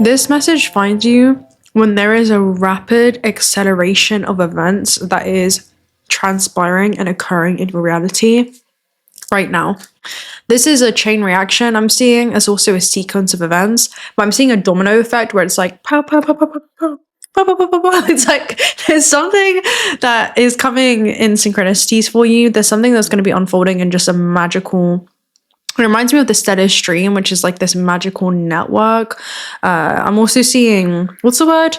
This message finds you when there is a rapid acceleration of events that is transpiring and occurring in reality right now. This is a chain reaction I'm seeing as also a sequence of events, but I'm seeing a domino effect where it's like pow, pow, pow, pow, pow, pow. It's like there's something that is coming in synchronicities for you. There's something that's going to be unfolding in just a magical. It reminds me of the stellar stream, which is like this magical network. I'm also seeing, what's the word?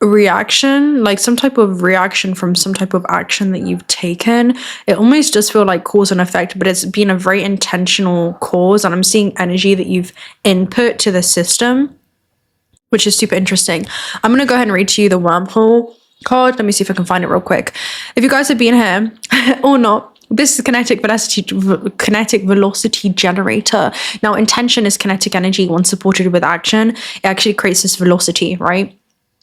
Reaction, like some type of reaction from some type of action that you've taken. It almost does feel like cause and effect, but it's been a very intentional cause. And I'm seeing energy that you've input to the system, which is super interesting. I'm going to go ahead and read to you the wormhole card. Let me see if I can find it real quick. If you guys have been here or not, this is kinetic velocity generator. Now, intention is kinetic energy. Once supported with action, it actually creates this velocity, right?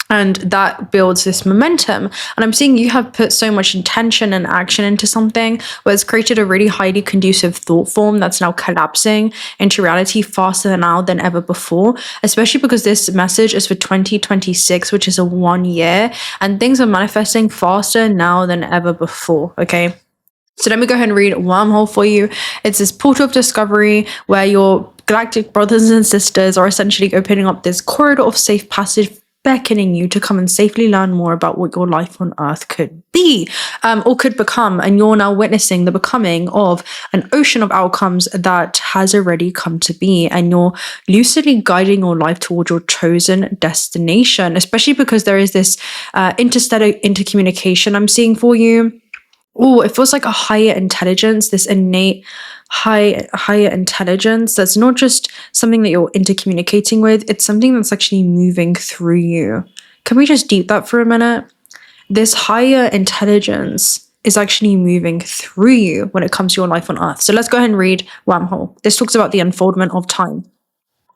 And that builds this momentum. And I'm seeing you have put so much intention and action into something where it's created a really highly conducive thought form that's now collapsing into reality faster now than ever before, especially because this message is for 2026, which is a 1 year, and things are manifesting faster now than ever before, okay? So let me go ahead and read Wormhole for you. It's this portal of discovery where your galactic brothers and sisters are essentially opening up this corridor of safe passage, beckoning you to come and safely learn more about what your life on Earth could be, or could become. And you're now witnessing the becoming of an ocean of outcomes that has already come to be. And you're lucidly guiding your life towards your chosen destination, especially because there is this interstellar intercommunication I'm seeing for you. Oh, it feels like a higher intelligence, this innate higher intelligence that's not just something that you're intercommunicating with, it's something that's actually moving through you. Can we just deep that for a minute? This higher intelligence is actually moving through you when it comes to your life on Earth. So let's go ahead and read Wormhole. This talks about the unfoldment of time.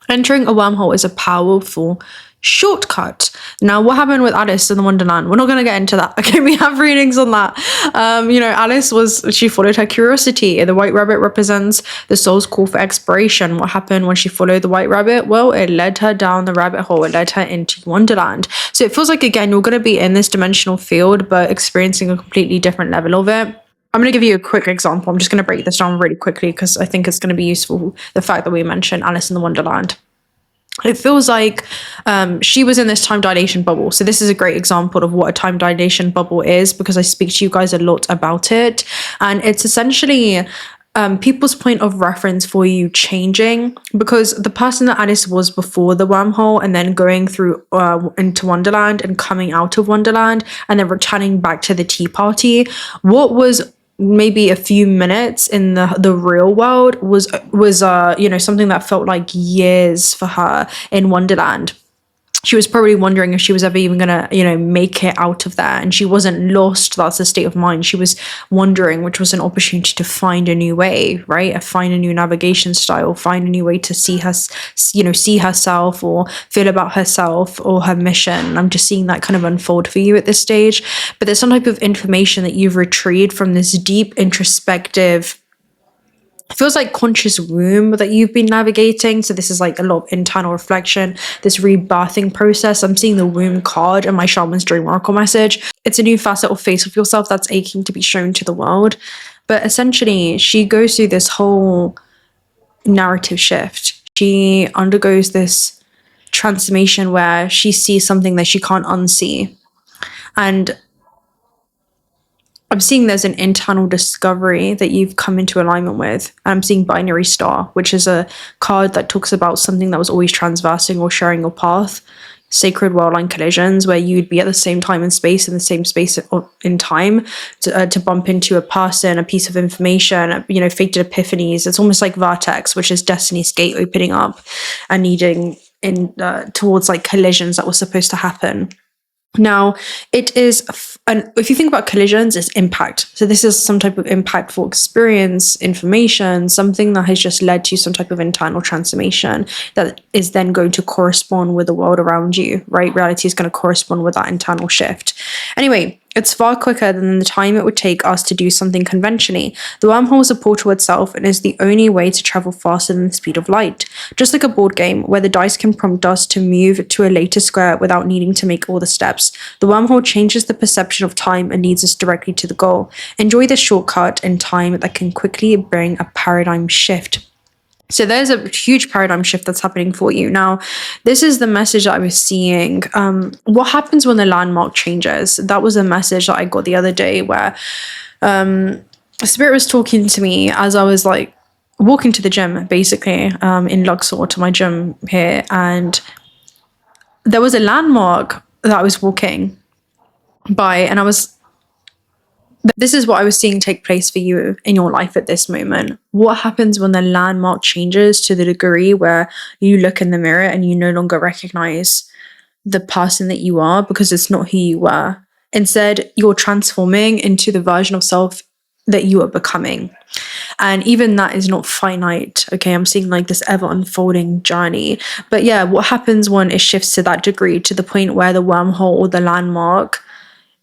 Entering a wormhole is a powerful shortcut. Now, what happened with Alice in the Wonderland? We're not going to get into that. Okay, we have readings on that. Alice she followed her curiosity. The white rabbit represents the soul's call for exploration. What happened when she followed the white rabbit? Well, it led her down the rabbit hole. It led her into Wonderland. So it feels like, again, you're going to be in this dimensional field, but experiencing a completely different level of it. I'm going to give you a quick example. I'm just going to break this down really quickly because I think it's going to be useful, the fact that we mentioned Alice in the Wonderland. It feels like she was in this time dilation bubble. So this is a great example of what a time dilation bubble is, because I speak to you guys a lot about it. And it's essentially people's point of reference for you changing, because the person that Alice was before the wormhole and then going through into Wonderland and coming out of Wonderland and then returning back to the tea party, what was maybe a few minutes in the real world was something that felt like years for her in Wonderland. She was probably wondering if she was ever even gonna, make it out of there. And she wasn't lost. That's a state of mind. She was wondering, which was an opportunity to find a new way, right? Find a new navigation style, find a new way to see herself or feel about herself or her mission. I'm just seeing that kind of unfold for you at this stage. But there's some type of information that you've retrieved from this deep introspective, it feels like conscious womb that you've been navigating. So this is like a lot of internal reflection, this rebirthing process. I'm seeing the womb card in my Shaman's Dream Oracle message. It's a new facet or face of yourself that's aching to be shown to the world. But essentially, she goes through this whole narrative shift. She undergoes this transformation where she sees something that she can't unsee. And I'm seeing there's an internal discovery that you've come into alignment with. And I'm seeing Binary Star, which is a card that talks about something that was always transversing or sharing your path. Sacred world line collisions, where you'd be at the same time and space, in the same space in time, to bump into a person, a piece of information, fated epiphanies. It's almost like Vertex, which is Destiny's Gate opening up and leading in towards like collisions that were supposed to happen. Now, it is, and if you think about collisions, it's impact. So this is some type of impactful experience, information, something that has just led to some type of internal transformation that is then going to correspond with the world around you, right? Reality is going to correspond with that internal shift. Anyway, it's far quicker than the time it would take us to do something conventionally. The wormhole is a portal itself and is the only way to travel faster than the speed of light. Just like a board game where the dice can prompt us to move to a later square without needing to make all the steps, the wormhole changes the perception of time and leads us directly to the goal. Enjoy the shortcut in time that can quickly bring a paradigm shift. So there's a huge paradigm shift that's happening for you. Now, this is the message that I was seeing. What happens when the landmark changes? That was a message that I got the other day where Spirit was talking to me as I was like walking to the gym, basically, in Luxor to my gym here. And there was a landmark that I was walking by, and this is what I was seeing take place for you in your life at this moment. What happens when the landmark changes to the degree where you look in the mirror and you no longer recognize the person that you are because it's not who you were? Instead, you're transforming into the version of self that you are becoming. And even that is not finite. Okay, I'm seeing like this ever unfolding journey. But yeah, what happens when it shifts to that degree, to the point where the wormhole or the landmark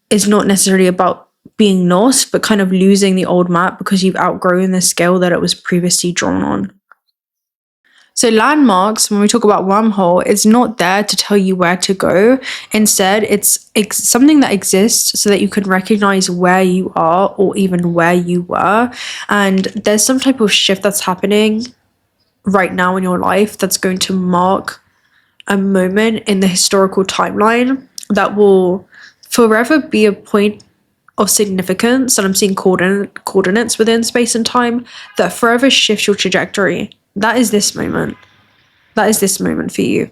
is not necessarily about being lost, but kind of losing the old map because you've outgrown the scale that it was previously drawn on. So landmarks, when we talk about wormhole, is not there to tell you where to go. Instead, it's something that exists so that you can recognize where you are or even where you were. And there's some type of shift that's happening right now in your life that's going to mark a moment in the historical timeline that will forever be a point of significance, and I'm seeing coordinates within space and time that forever shift your trajectory. That is this moment. That is this moment for you.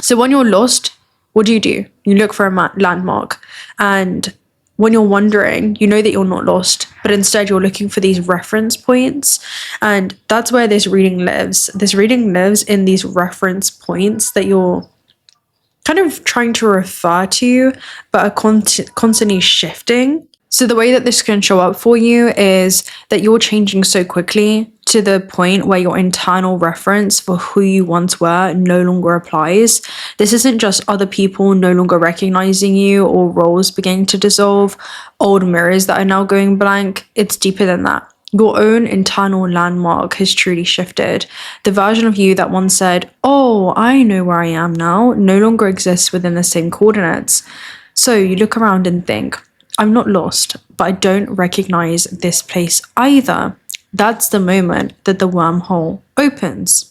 So when you're lost, what do? You look for a landmark. And when you're wandering, you know that you're not lost, but instead you're looking for these reference points. And that's where this reading lives. This reading lives in these reference points that you're kind of trying to refer to, but are constantly shifting. So the way that this can show up for you is that you're changing so quickly to the point where your internal reference for who you once were no longer applies. This isn't just other people no longer recognizing you or roles beginning to dissolve, old mirrors that are now going blank. It's deeper than that. Your own internal landmark has truly shifted. The version of you that once said, "Oh, I know where I am now," no longer exists within the same coordinates. So you look around and think, I'm not lost, but I don't recognize this place either. That's the moment that the wormhole opens.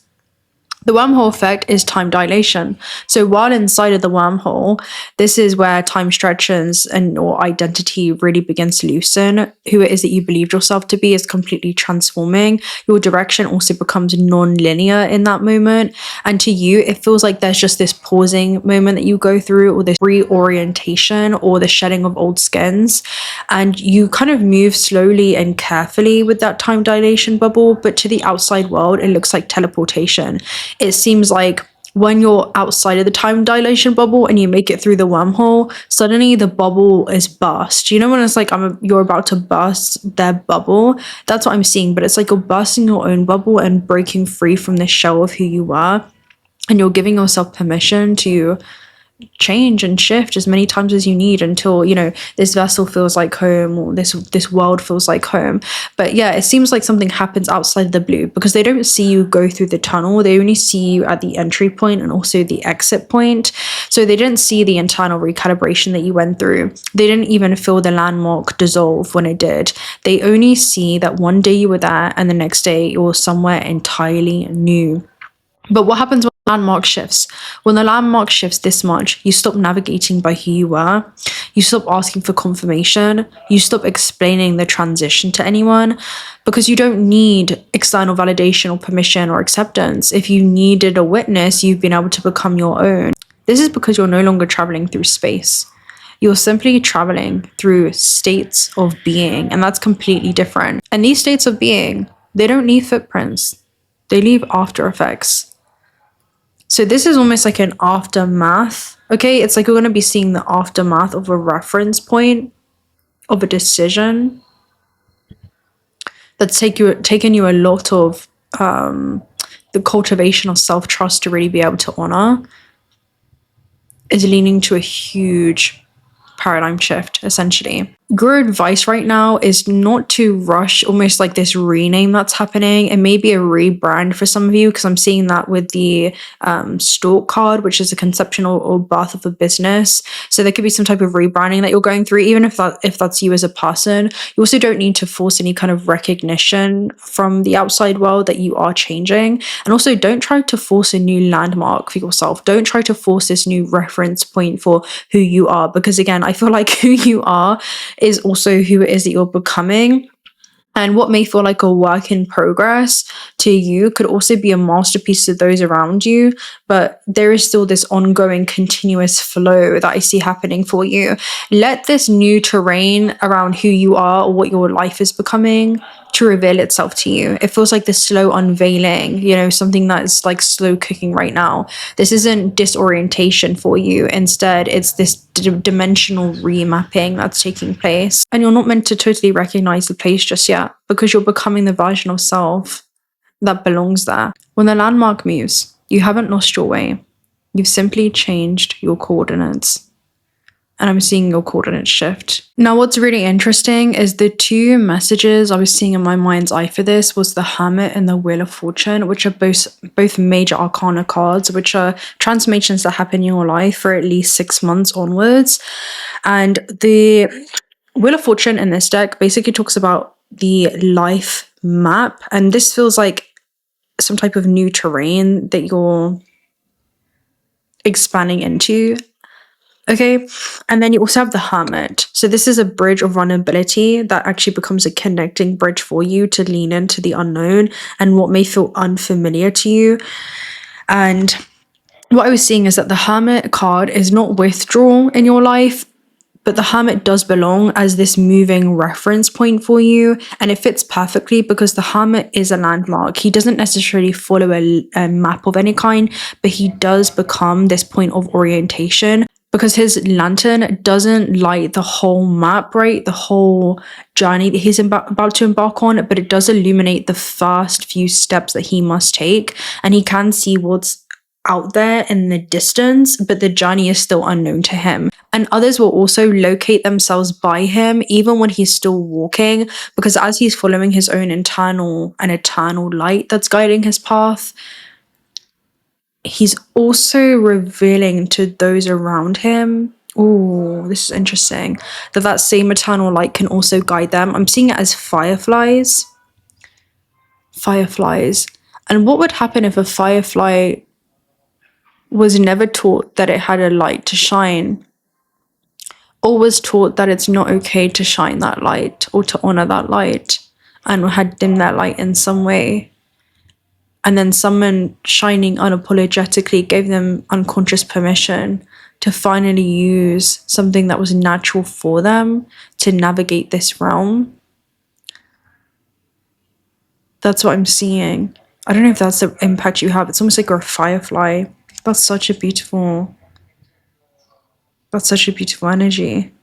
The wormhole effect is time dilation. So while inside of the wormhole, this is where time stretches and your identity really begins to loosen. Who it is that you believed yourself to be is completely transforming. Your direction also becomes non-linear in that moment. And to you, it feels like there's just this pausing moment that you go through, or this reorientation, or the shedding of old skins. And you kind of move slowly and carefully with that time dilation bubble, but to the outside world, it looks like teleportation. It seems like when you're outside of the time dilation bubble and you make it through the wormhole, suddenly the bubble is burst. You know, when it's like you're about to burst their bubble, that's what I'm seeing. But it's like you're bursting your own bubble and breaking free from the shell of who you are, and you're giving yourself permission to change and shift as many times as you need until, you know, this vessel feels like home, or this world feels like home. But yeah, it seems like something happens outside of the blue, because they don't see you go through the tunnel. They only see you at the entry point and also the exit point. So they didn't see the internal recalibration that you went through. They didn't even feel the landmark dissolve when it did. They only see that one day you were there and the next day you were somewhere entirely new. But what happens when the landmark shifts? When the landmark shifts this much, you stop navigating by who you were. You stop asking for confirmation. You stop explaining the transition to anyone, because you don't need external validation or permission or acceptance. If you needed a witness, you've been able to become your own. This is because you're no longer traveling through space. You're simply traveling through states of being, and that's completely different. And these states of being, they don't leave footprints. They leave after effects. So this is almost like an aftermath, okay? It's like you're going to be seeing the aftermath of a reference point, of a decision that's taken you a lot of the cultivation of self-trust to really be able to honor, is leading to a huge paradigm shift, essentially. Good advice right now is not to rush almost like this rename that's happening. It may be a rebrand for some of you, because I'm seeing that with the stalk card, which is a conception or birth of a business. So there could be some type of rebranding that you're going through, even if that's you as a person. You also don't need to force any kind of recognition from the outside world that you are changing. And also don't try to force a new landmark for yourself. Don't try to force this new reference point for who you are, because again, I feel like who you are is also who it is that you're becoming. And what may feel like a work in progress to you could also be a masterpiece to those around you. But there is still this ongoing continuous flow that I see happening for you. Let this new terrain around who you are or what your life is becoming to reveal itself to you. It feels like this slow unveiling, something that is like slow cooking right now. This isn't disorientation for you. Instead, it's this dimensional remapping that's taking place. And you're not meant to totally recognize the place just yet, because you're becoming the version of self that belongs there. When the landmark moves, you haven't lost your way. You've simply changed your coordinates. And I'm seeing your coordinates shift. Now, what's really interesting is the two messages I was seeing in my mind's eye for this was the Hermit and the Wheel of Fortune, which are both major arcana cards, which are transformations that happen in your life for at least 6 months onwards. And the Wheel of Fortune in this deck basically talks about the life map. And this feels like some type of new terrain that you're expanding into. Okay, and then you also have the Hermit. So this is a bridge of vulnerability that actually becomes a connecting bridge for you to lean into the unknown and what may feel unfamiliar to you. And what I was seeing is that the Hermit card is not withdrawal in your life, but the Hermit does belong as this moving reference point for you. And it fits perfectly because the Hermit is a landmark. He doesn't necessarily follow a map of any kind, but he does become this point of orientation, because his lantern doesn't light the whole map, right? The whole journey that he's about to embark on, but it does illuminate the first few steps that he must take. And he can see what's out there in the distance, but the journey is still unknown to him. And others will also locate themselves by him, even when he's still walking, because as he's following his own internal and eternal light that's guiding his path, he's also revealing to those around him, oh, this is interesting, that same eternal light can also guide them. I'm seeing it as fireflies. Fireflies. And what would happen if a firefly was never taught that it had a light to shine, or was taught that it's not okay to shine that light or to honor that light, and had dimmed that light in some way? And then someone shining unapologetically gave them unconscious permission to finally use something that was natural for them to navigate this realm. That's what I'm seeing. I don't know if that's the impact you have. It's almost like you're a firefly. That's such a beautiful energy.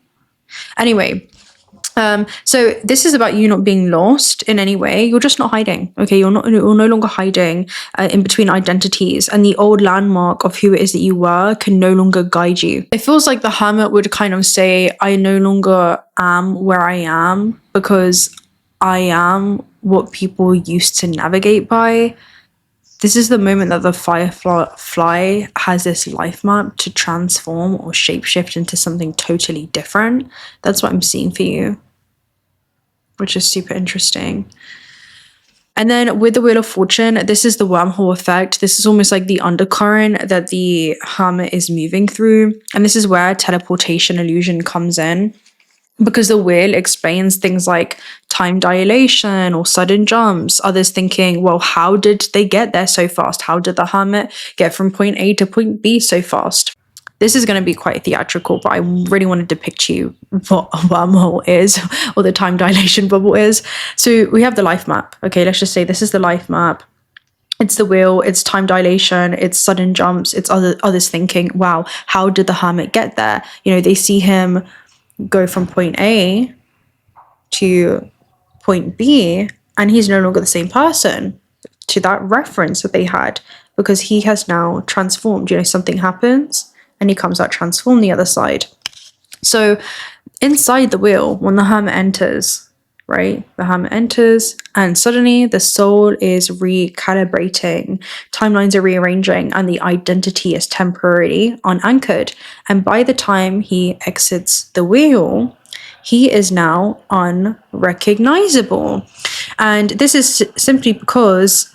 Anyway, so this is about you not being lost in any way. You're just not hiding. Okay, you're no longer hiding in between identities, and the old landmark of who it is that you were can no longer guide you. It feels like the Hermit would kind of say, I no longer am where I am because I am what people used to navigate by. This is the moment that the firefly has this life map to transform or shapeshift into something totally different. That's what I'm seeing for you, which is super interesting. And then with the Wheel of Fortune, this is the wormhole effect. This is almost like the undercurrent that the Hermit is moving through. And this is where teleportation illusion comes in, because the wheel explains things like time dilation or sudden jumps. Others thinking, well, how did they get there so fast? How did the Hermit get from point A to point B so fast? This is going to be quite theatrical, but I really want to depict to you what a wormhole is, or the time dilation bubble is. So we have the life map. Okay, let's just say this is the life map. It's the wheel, it's time dilation, it's sudden jumps, it's others thinking, wow, how did the Hermit get there? They see him go from point A to point B, and he's no longer the same person to that reference that they had, because he has now transformed. Something happens and he comes out transformed the other side. So inside the wheel, when the hermit enters, right? The hermit enters, and suddenly the soul is recalibrating, timelines are rearranging, and the identity is temporarily unanchored. And by the time he exits the wheel, he is now unrecognizable. And this is simply because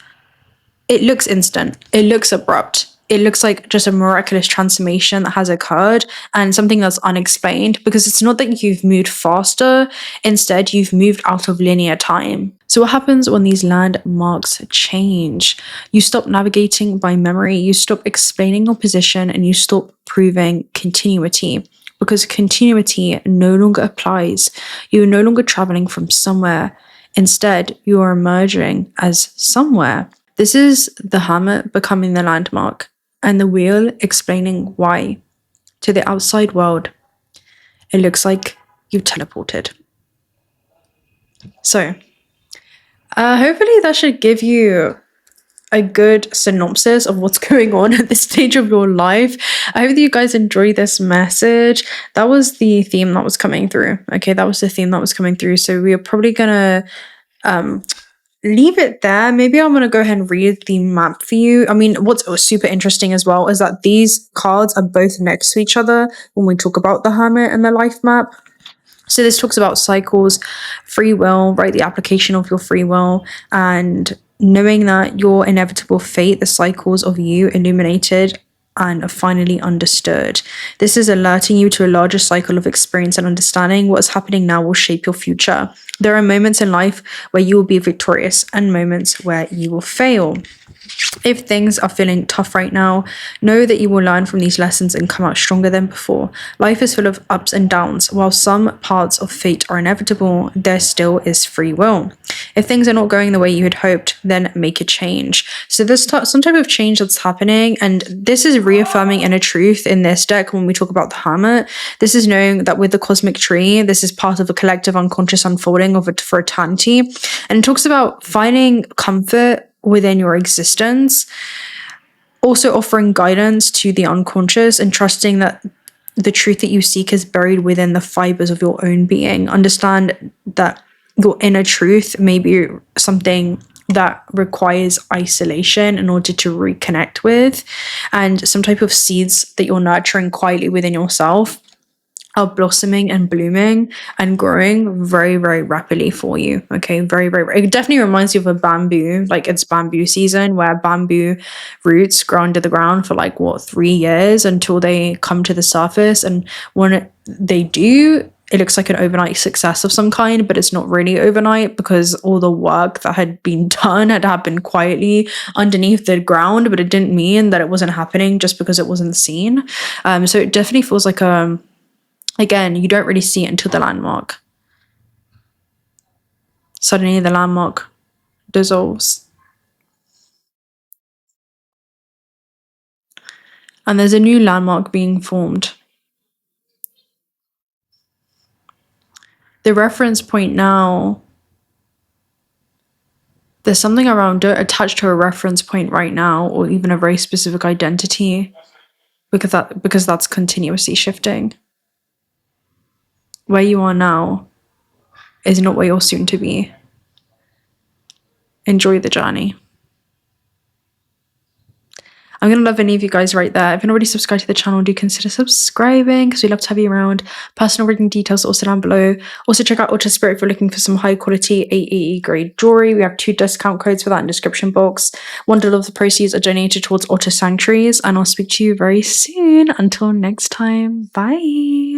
it looks instant, it looks abrupt, it looks like just a miraculous transformation that has occurred and something that's unexplained, because it's not that you've moved faster, instead you've moved out of linear time. So what happens when these landmarks change? You stop navigating by memory, you stop explaining your position, and you stop proving continuity, because continuity no longer applies. You're no longer traveling from somewhere. Instead, you are emerging as somewhere. This is the hermit becoming the landmark, and the wheel explaining why. To the outside world, it looks like you've teleported. So, hopefully that should give you a good synopsis of what's going on at this stage of your life. I hope that you guys enjoy this message. That was the theme that was coming through. Okay, that was the theme that was coming through. So we are probably gonna leave it there. Maybe I'm gonna go ahead and read the map for you. I mean, what's super interesting as well is that these cards are both next to each other when we talk about the hermit and the life map. So this talks about cycles, free will, right? The application of your free will, and knowing that your inevitable fate, the cycles of you illuminated and finally understood. This is alerting you to a larger cycle of experience and understanding. What is happening now will shape your future. There are moments in life where you will be victorious and moments where you will fail. If things are feeling tough right now, know that you will learn from these lessons and come out stronger than before. Life is full of ups and downs. While some parts of fate are inevitable, there still is free will. If things are not going the way you had hoped, then make a change. So there's some type of change that's happening, and this is reaffirming inner truth in this deck when we talk about the hermit. This is knowing that with the cosmic tree, this is part of a collective unconscious unfolding of it for eternity. And it talks about finding comfort within your existence, also offering guidance to the unconscious and trusting that the truth that you seek is buried within the fibers of your own being. Understand that your inner truth may be something that requires isolation in order to reconnect with, and some type of seeds that you're nurturing quietly within yourself are blossoming and blooming and growing very, very rapidly for you. Okay, very, very. It definitely reminds you of a bamboo, like it's bamboo season, where bamboo roots grow under the ground for 3 years until they come to the surface. And when they do, it looks like an overnight success of some kind, but it's not really overnight, because all the work that had been done had happened quietly underneath the ground, but it didn't mean that it wasn't happening just because it wasn't seen. So it definitely feels like again, you don't really see it until the landmark. Suddenly the landmark dissolves. And there's a new landmark being formed. The reference point now, there's something around it attached to a reference point right now, or even a very specific identity, because that's continuously shifting. Where you are now is not where you're soon to be. Enjoy the journey. I'm going to love any of you guys right there. If you're not already subscribed to the channel, do consider subscribing, because we'd love to have you around. Personal reading details also down below. Also check out Ultra Spirit if you're looking for some high quality AAE grade jewelry. We have 2 discount codes for that in the description box. $1 of the proceeds are donated towards otter sanctuaries, and I'll speak to you very soon. Until next time, bye.